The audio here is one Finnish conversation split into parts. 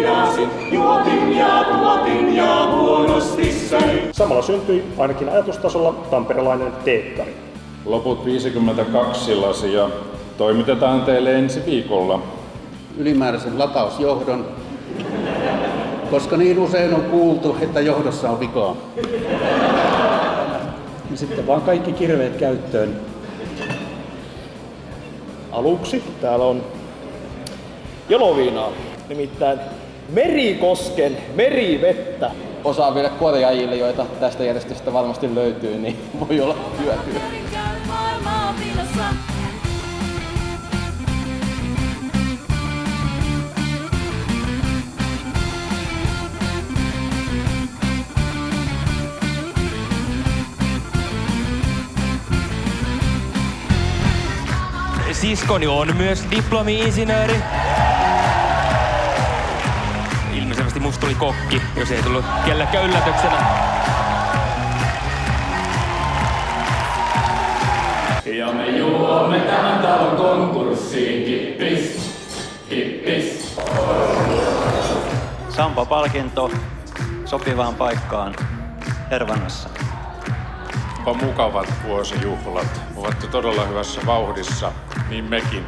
viinasin, juotin ja tuotin ja huonosti söin. Samalla syntyi ainakin ajatustasolla tamperelainen teekkari. Loput 52 lasia toimitetaan teille ensi viikolla. Ylimääräisen latausjohdon, koska niin usein on kuultu, että johdossa on vikaa. Ja sitten vaan kaikki kirveet käyttöön. Aluksi täällä on jaloviinaa, nimittäin Merikosken merivettä. Osaaville korjaajille, joita tästä järjestöstä varmasti löytyy, niin voi olla hyötyä. Siskoni on myös diplomi-insinööri. Ilmeisesti musta tuli kokki, jos ei tullut kellekään yllätyksenä. Ja me juomme tämän talon konkurssiin, kippis, kippis. Sampo-palkinto sopivaan paikkaan Hervannassa. On mukavat vuosijuhlat. Olette todella hyvässä vauhdissa, niin mekin.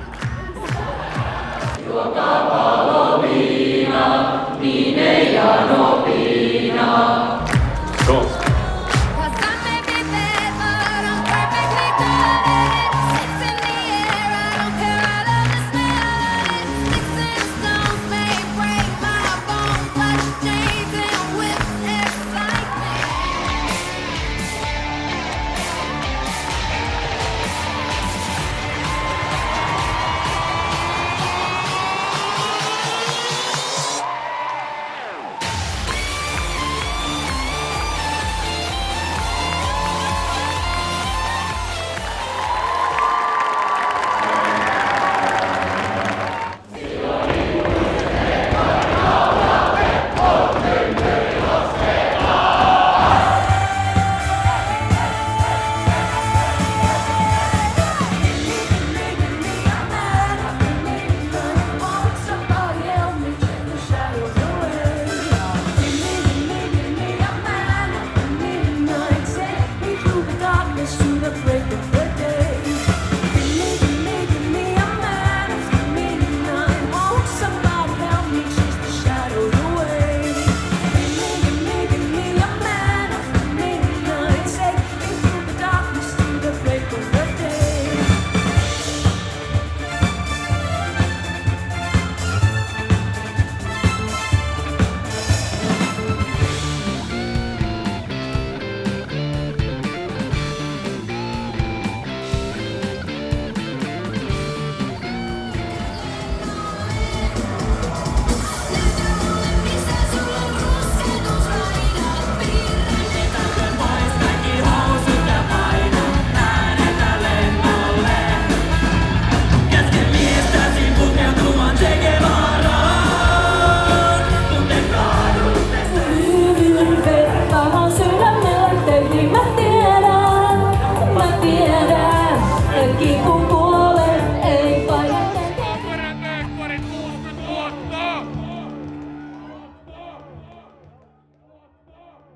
Juokaa palo viina, niin ei ja nopi.